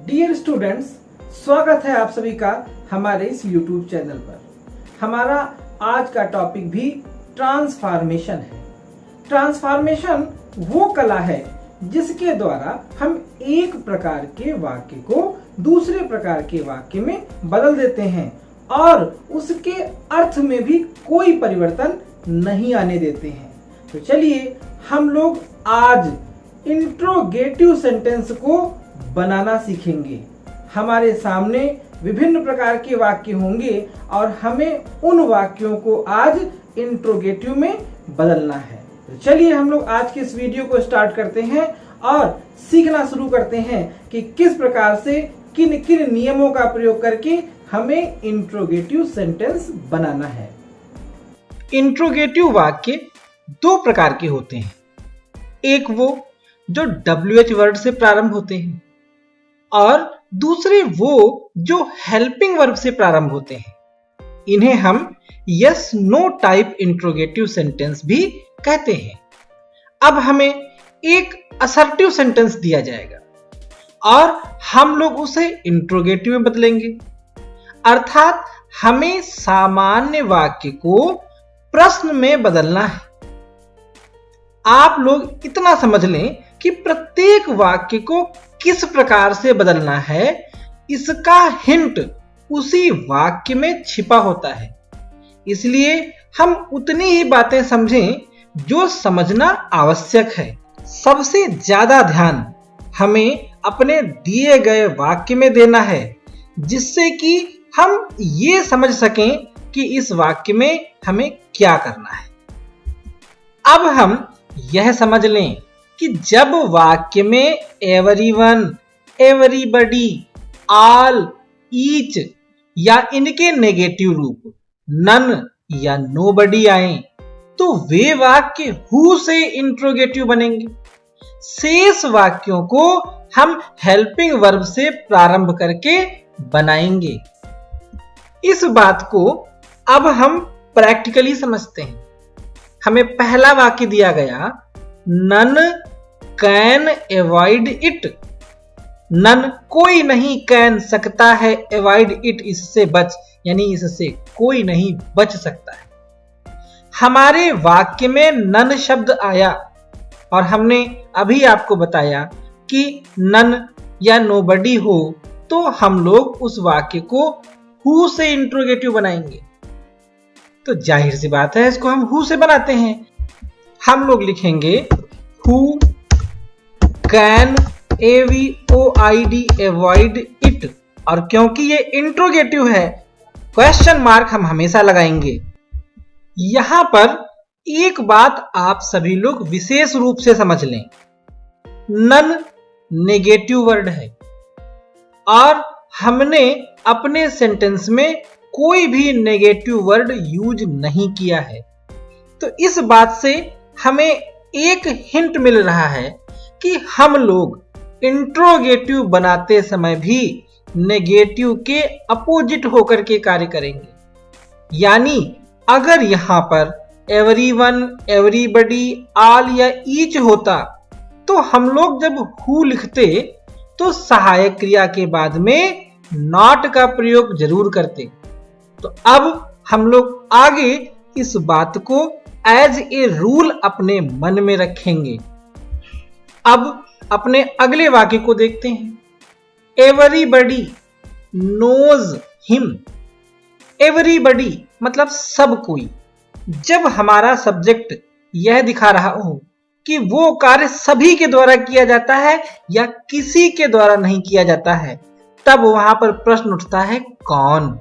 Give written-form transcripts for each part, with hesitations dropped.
Dear students, स्वागत है आप सभी का हमारे इस YouTube चैनल पर। हमारा आज का टॉपिक भी ट्रांसफॉर्मेशन है। ट्रांसफॉर्मेशन वो कला है जिसके द्वारा हम एक प्रकार के वाक्य को दूसरे प्रकार के वाक्य में बदल देते हैं और उसके अर्थ में भी कोई परिवर्तन नहीं आने देते हैं। तो चलिए हम लोग आज इंट्रोगेटिव सेंटेंस को बनाना सीखेंगे। हमारे सामने विभिन्न प्रकार के वाक्य होंगे और हमें उन वाक्यों को आज इंट्रोगेटिव में बदलना है। तो चलिए हम लोग आज के इस वीडियो को स्टार्ट करते हैं और सीखना शुरू करते हैं कि किस प्रकार से किन किन नियमों का प्रयोग करके हमें इंट्रोगेटिव सेंटेंस बनाना है। इंट्रोगेटिव वाक्य दो प्रकार के होते हैं। एक वो जो WH वर्ड से प्रारंभ होते हैं और दूसरे वो जो हेल्पिंग वर्ब से प्रारंभ होते हैं। इन्हें हम yes no type interrogative sentence भी कहते हैं। अब हमें एक असर्टिव सेंटेंस दिया जाएगा और हम लोग उसे इंट्रोगेटिव में बदलेंगे, अर्थात हमें सामान्य वाक्य को प्रश्न में बदलना है। आप लोग इतना समझ लें कि प्रत्येक वाक्य को किस प्रकार से बदलना है, इसका हिंट उसी वाक्य में छिपा होता है। इसलिए हम उतनी ही बातें समझें जो समझना आवश्यक है। सबसे ज्यादा ध्यान हमें अपने दिए गए वाक्य में देना है, जिससे कि हम ये समझ सकें कि इस वाक्य में हमें क्या करना है। अब हम यह समझ लें कि जब वाक्य में एवरीवन, एवरीबडी, ऑल, ईच या इनके नेगेटिव रूप नन या नोबडी आए तो वे वाक्य हु से इंट्रोगेटिव बनेंगे। शेष वाक्यों को हम हेल्पिंग वर्ब से प्रारंभ करके बनाएंगे। इस बात को अब हम प्रैक्टिकली समझते हैं। हमें पहला वाक्य दिया गया, none can avoid it. None कोई नहीं कैन सकता है, अवॉइड इट इससे बच, यानी इससे कोई नहीं बच सकता है। हमारे वाक्य में नन शब्द आया और हमने अभी आपको बताया कि नन या नोबडी हो तो हम लोग उस वाक्य को हु से इंट्रोगेटिव बनाएंगे। तो जाहिर सी बात है, इसको हम हु से बनाते हैं। हम लोग लिखेंगे who can AVOID avoid it, और क्योंकि ये इंट्रोगेटिव है क्वेश्चन मार्क हम हमेशा लगाएंगे। यहां पर एक बात आप सभी लोग विशेष रूप से समझ लें, नन नेगेटिव वर्ड है और हमने अपने सेंटेंस में कोई भी नेगेटिव वर्ड यूज नहीं किया है। तो इस बात से हमें एक हिंट मिल रहा है कि हम लोग इंट्रोगेटिव बनाते समय भी नेगेटिव के अपोजिट होकर के कार्य करेंगे। यानी अगर यहां पर एवरीवन, एवरीबडी, ऑल या ईच होता तो हम लोग जब हु लिखते तो सहायक क्रिया के बाद में नॉट का प्रयोग जरूर करते। तो अब हम लोग आगे इस बात को एज ए रूल अपने मन में रखेंगे। अब अपने अगले वाक्य को देखते हैं। Everybody knows him. एवरीबडी मतलब सब कोई। जब हमारा सब्जेक्ट यह दिखा रहा हो कि वो कार्य सभी के द्वारा किया जाता है या किसी के द्वारा नहीं किया जाता है, तब वहां पर प्रश्न उठता है कौन।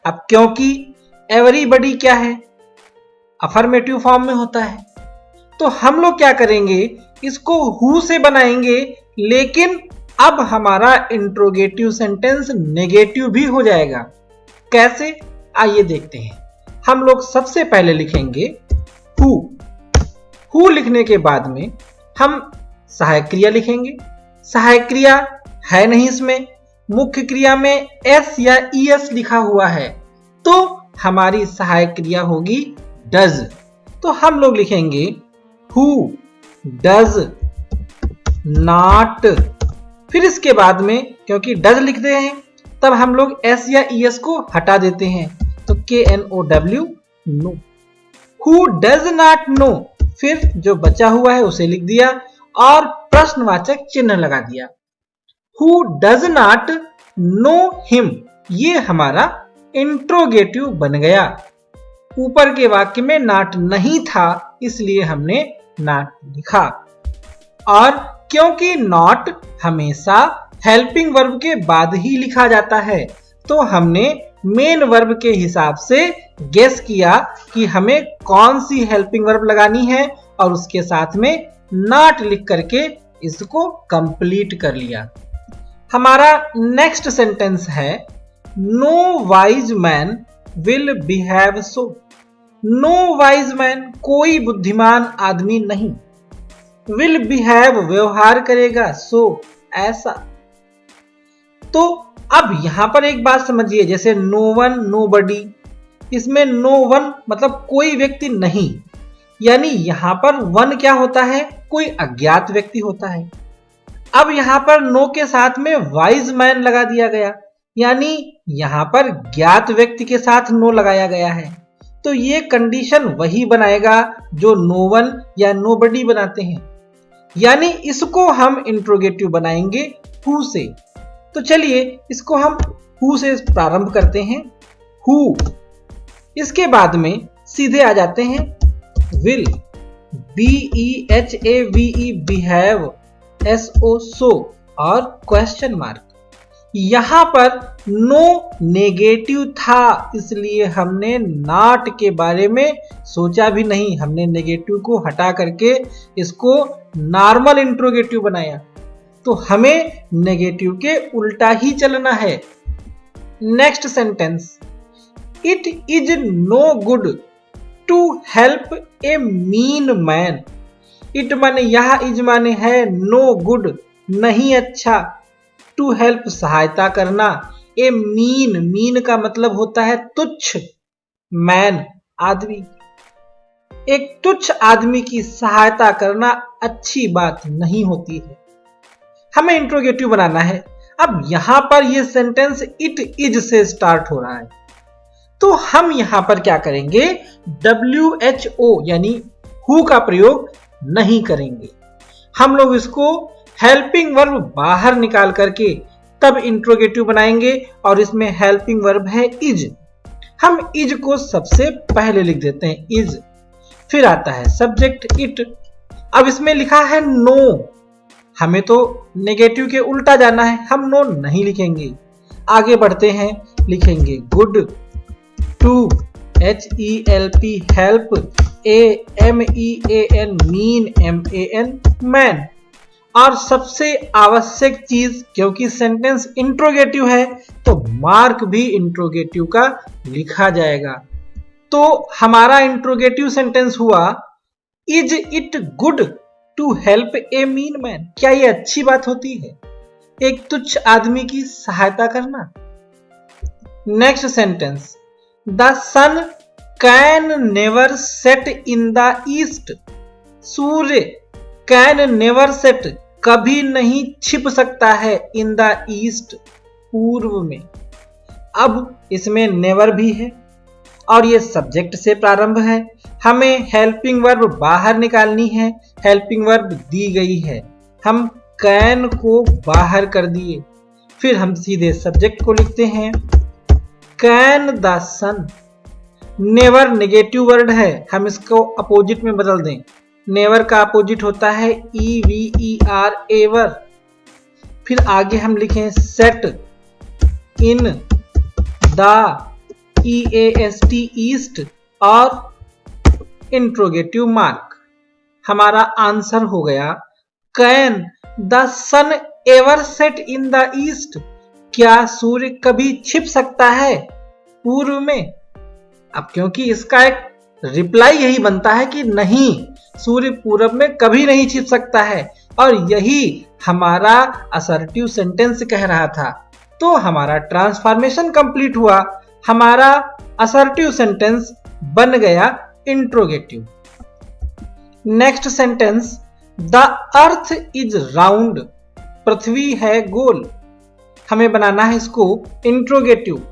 अब क्योंकि एवरीबडी क्या है, अफर्मेटिव फॉर्म में होता है, तो हम लोग क्या करेंगे, इसको हु से बनाएंगे, लेकिन अब हमारा इंट्रोगेटिव सेंटेंस नेगेटिव भी हो जाएगा। कैसे, आइए देखते हैं। हम लोग सबसे पहले लिखेंगे हु। हु लिखने के बाद में हम सहायक क्रिया लिखेंगे। सहायक क्रिया है नहीं इसमें, मुख्य क्रिया में एस या ईएस लिखा हुआ है, तो हमारी सहायक क्रिया होगी डज। तो हम लोग लिखेंगे हु डज नॉट, फिर इसके बाद में क्योंकि डज लिखते हैं तब हम लोग एस या ईएस को हटा देते हैं, तो KNOW know. Who does not know, फिर जो बचा हुआ है उसे लिख दिया और प्रश्नवाचक चिन्ह लगा दिया। Who does not know him, ये हमारा इंट्रोगेटिव बन गया। ऊपर के वाक्य में नॉट नहीं था इसलिए हमने नॉट लिखा, और क्योंकि नॉट हमेशा हेल्पिंग वर्ब के बाद ही लिखा जाता है तो हमने मेन वर्ब के हिसाब से गेस किया कि हमें कौन सी हेल्पिंग वर्ब लगानी है और उसके साथ में नॉट लिख करके इसको कंप्लीट कर लिया। हमारा नेक्स्ट सेंटेंस है no wise man will behave so. No wise man, कोई बुद्धिमान आदमी नहीं, विल बिहेव व्यवहार करेगा, सो ऐसा। तो अब यहां पर एक बात समझिए, जैसे नो वन नो बडी, इसमें नो वन मतलब कोई व्यक्ति नहीं, यानी यहां पर वन क्या होता है, कोई अज्ञात व्यक्ति होता है। अब यहां पर नो के साथ में वाइज मैन लगा दिया गया, यानी यहां पर ज्ञात व्यक्ति के साथ नो लगाया गया है, तो ये कंडीशन वही बनाएगा जो नो वन या नो बडी बनाते हैं, यानी इसको हम इंट्रोगेटिव बनाएंगे हु से। तो चलिए इसको हम हु से प्रारंभ करते हैं। हु, इसके बाद में सीधे आ जाते हैं विल, BEHAVE बिहेव, SO सो, और क्वेश्चन मार्क। यहां पर नो नेगेटिव था इसलिए हमने नॉट के बारे में सोचा भी नहीं, हमने नेगेटिव को हटा करके इसको नॉर्मल इंट्रोगेटिव बनाया। तो हमें नेगेटिव के उल्टा ही चलना है। Next sentence, it is no good to help a mean man. It माने, यह इज माने है नो गुड, नहीं अच्छा, टू हेल्प सहायता करना, ए मीन, मीन का मतलब होता है तुच्छ, मैन आदमी, एक तुच्छ आदमी की सहायता करना अच्छी बात नहीं होती है। हमें इंट्रोगेटिव बनाना है। अब यहां पर यह सेंटेंस इट इज से स्टार्ट हो रहा है, तो हम यहां पर क्या करेंगे, WHO यानी हु का प्रयोग नहीं करेंगे। हम लोग इसको हेल्पिंग वर्ब बाहर निकाल करके तब इंट्रोगेटिव बनाएंगे, और इसमें हेल्पिंग वर्ब है इज। हम इज को सबसे पहले लिख देते हैं, इज, फिर आता है सब्जेक्ट इट। अब इसमें लिखा है नो, हमें तो नेगेटिव के उल्टा जाना है, हम नो नहीं लिखेंगे। आगे बढ़ते हैं, लिखेंगे good, to, HELP help, MEAN mean, MAN man. और सबसे आवश्यक चीज, क्योंकि सेंटेंस इंट्रोगेटिव है तो मार्क भी इंट्रोगेटिव का लिखा जाएगा। तो हमारा इंट्रोगेटिव सेंटेंस हुआ is it good to help a mean man. क्या ये अच्छी बात होती है, एक तुच्छ आदमी की सहायता करना? Next sentence, the sun can never set in the east. सूर्य कैन नेवर सेट, कभी नहीं छिप सकता है, इन द ईस्ट, पूर्व में। अब इसमें नेवर भी है और ये सब्जेक्ट से प्रारंभ है। हमें हेल्पिंग वर्ब बाहर निकालनी है, हेल्पिंग वर्ब दी गई है, हम कैन को बाहर कर दिए, फिर हम सीधे सब्जेक्ट को लिखते हैं can the sun. Never negative word है, हम इसको अपोजिट में बदल दें, नेवर का अपोजिट होता है EVER, एवर। फिर आगे हम लिखें set in the, EAST east, और इंट्रोगेटिव मार्क। हमारा आंसर हो गया can the sun ever set in the east. क्या सूर्य कभी छिप सकता है पूर्व में? अब क्योंकि इसका एक रिप्लाई यही बनता है कि नहीं, सूर्य पूरब में कभी नहीं छिप सकता है, और यही हमारा असर्टिव सेंटेंस कह रहा था। तो हमारा ट्रांसफॉर्मेशन कंप्लीट हुआ, हमारा असर्टिव सेंटेंस बन गया interrogative. Next sentence, the earth is round. पृथ्वी है गोल। हमें बनाना है इसको इंट्रोगेटिव।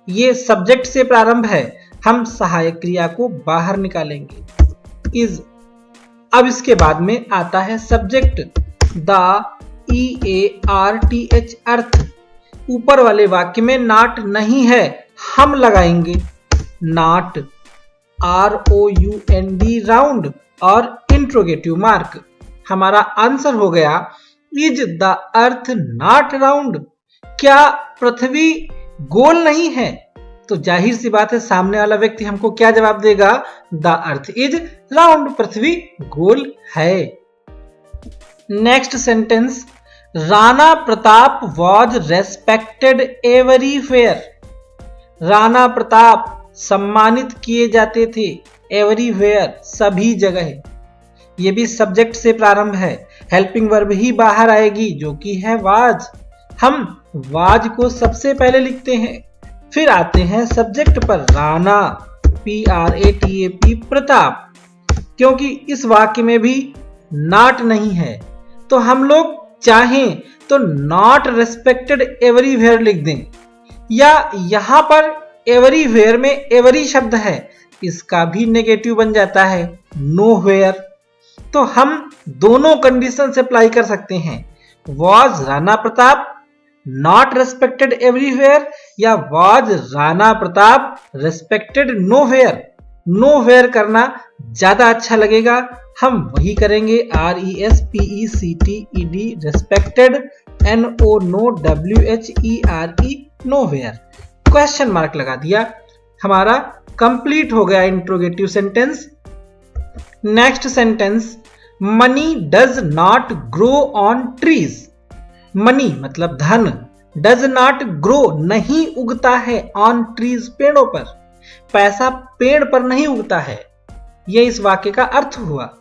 ये सब्जेक्ट से प्रारंभ है, हम सहायक क्रिया को बाहर निकालेंगे इज। अब इसके बाद में आता है सब्जेक्ट द EARTH अर्थ। ऊपर वाले वाक्य में नॉट नहीं है, हम लगाएंगे नॉट ROUND राउंड और इंट्रोगेटिव मार्क। हमारा आंसर हो गया is the earth not round. क्या पृथ्वी गोल नहीं है? तो जाहिर सी बात है सामने वाला व्यक्ति हमको क्या जवाब देगा? द अर्थ इज राउंड, पृथ्वी गोल है। Next sentence, Rana Pratap was respected everywhere. Rana Pratap सम्मानित किए जाते थे एवरीवेयर, सभी जगह। ये भी सब्जेक्ट से प्रारंभ है, हेल्पिंग वर्ब ही बाहर आएगी जो कि है वाज। हम वाज को सबसे पहले लिखते हैं, फिर आते हैं सब्जेक्ट पर राणा PRATAP प्रताप। क्योंकि इस वाक्य में भी नॉट नहीं है तो हम लोग चाहें तो नॉट रेस्पेक्टेड एवरीवेयर लिख दें, या यहां पर एवरीवेयर में एवरी शब्द है, इसका भी नेगेटिव बन जाता है नोवेयर। तो हम दोनों कंडीशन से अप्लाई कर सकते हैं, was Rana Pratap not respected everywhere या was Rana Pratap respected nowhere. Nowhere करना ज्यादा अच्छा लगेगा, हम वही करेंगे RESPECTED respected NOWHERE nowhere. Question mark लगा दिया, हमारा कंप्लीट हो गया interrogative sentence. Next sentence, money does not grow on trees. Money मतलब धन, डज नॉट ग्रो नहीं उगता है, ऑन ट्रीज पेड़ों पर। पैसा पेड़ पर नहीं उगता है, यह इस वाक्य का अर्थ हुआ।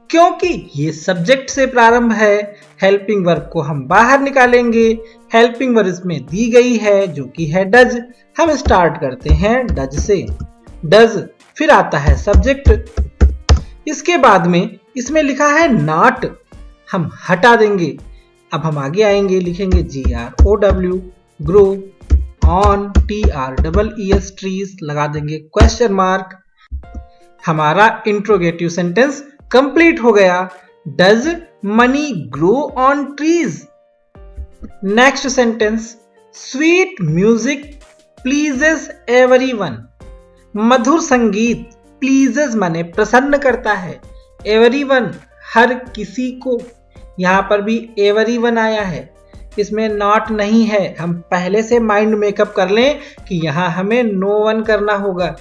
क्योंकि ये सब्जेक्ट से प्रारंभ है, हेल्पिंग वर्ब को हम बाहर निकालेंगे। हेल्पिंग वर्ब इसमें दी गई है जो कि है डज। हम स्टार्ट करते हैं डज से, डज, फिर आता है सब्जेक्ट। इसके बाद में इसमें लिखा है नॉट, हम हटा देंगे। अब हम आगे आएंगे, लिखेंगे GROW grow, on TREES trees, लगा देंगे क्वेश्चन मार्क। हमारा इंट्रोगेटिव सेंटेंस कंप्लीट हो गया, does money grow on trees. Next sentence, sweet music pleases everyone. मधुर संगीत, प्लीजेस माने प्रसन्न करता है, एवरीवन हर किसी को। यहां पर भी एवरीवन आया है, इसमें नॉट नहीं है। हम पहले से माइंड मेकअप कर लें कि यहां हमें नो वन करना होगा।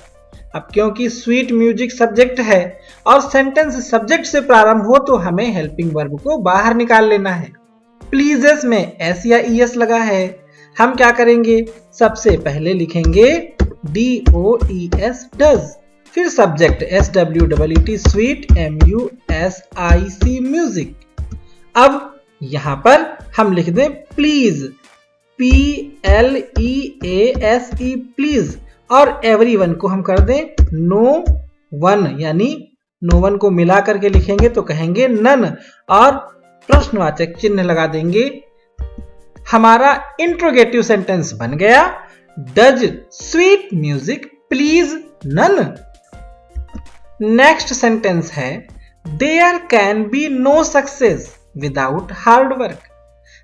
अब क्योंकि स्वीट म्यूजिक सब्जेक्ट है और सेंटेंस सब्जेक्ट से प्रारंभ हो तो हमें हेल्पिंग वर्ब को बाहर निकाल लेना है। प्लीजेस में एस या ES लगा है, हम क्या करेंगे? सबसे पहले लिखेंगे DOES डज, फिर subject SWEET sweet MUSIC music. अब यहां पर हम लिख दें प्लीज, PLEASE प्लीज, और एवरीवन को हम कर दें नो वन, यानी नो वन को मिला करके लिखेंगे तो कहेंगे नन, और प्रश्नवाचक चिन्ह लगा देंगे। हमारा इंट्रोगेटिव सेंटेंस बन गया, does sweet music please none. Next sentence है, there can be no success without hard work.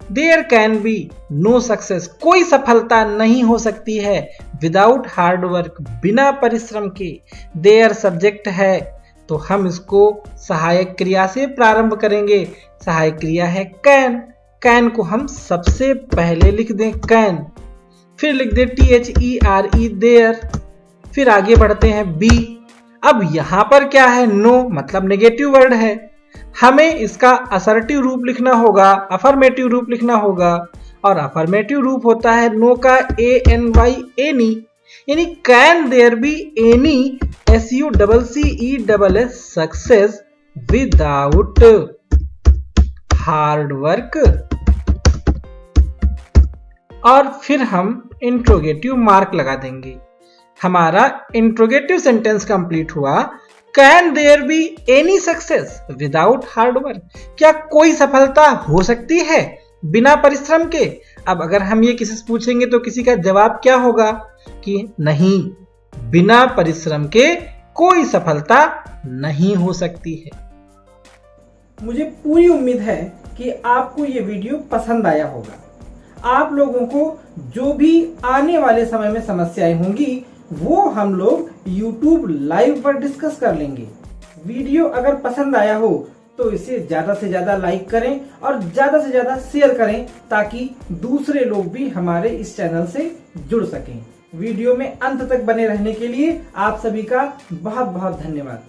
There can be no success, कोई सफलता नहीं हो सकती है विदाउट हार्ड वर्क, बिना परिश्रम के। देयर सब्जेक्ट है तो हम इसको सहायक क्रिया से प्रारंभ करेंगे। सहायक क्रिया है कैन, कैन को हम सबसे पहले लिख दें कैन, फिर लिख दें THERE देयर, फिर आगे बढ़ते हैं बी। अब यहां पर क्या है? नो मतलब नेगेटिव वर्ड है, हमें इसका असर्टिव रूप लिखना होगा, अफर्मेटिव रूप लिखना होगा, और अफर्मेटिव रूप होता है नो का ANY एनी, यानी can there be any SUCCESS success without hard work. और फिर हम इंट्रोगेटिव मार्क लगा देंगे। हमारा इंट्रोगेटिव सेंटेंस कंप्लीट हुआ, can there be any success without hard work. क्या कोई सफलता हो सकती है बिना परिश्रम के? अब अगर हम ये किसी से पूछेंगे तो किसी का जवाब क्या होगा कि नहीं, बिना परिश्रम के कोई सफलता नहीं हो सकती है। मुझे पूरी उम्मीद है कि आपको ये वीडियो पसंद आया होगा। आप लोगों को जो भी आने वाले समय में समस्याएं होंगी वो हम लोग YouTube लाइव पर डिस्कस कर लेंगे। वीडियो अगर पसंद आया हो तो इसे ज्यादा से ज्यादा लाइक करें और ज्यादा से ज्यादा शेयर करें ताकि दूसरे लोग भी हमारे इस चैनल से जुड़ सकें। वीडियो में अंत तक बने रहने के लिए आप सभी का बहुत बहुत धन्यवाद।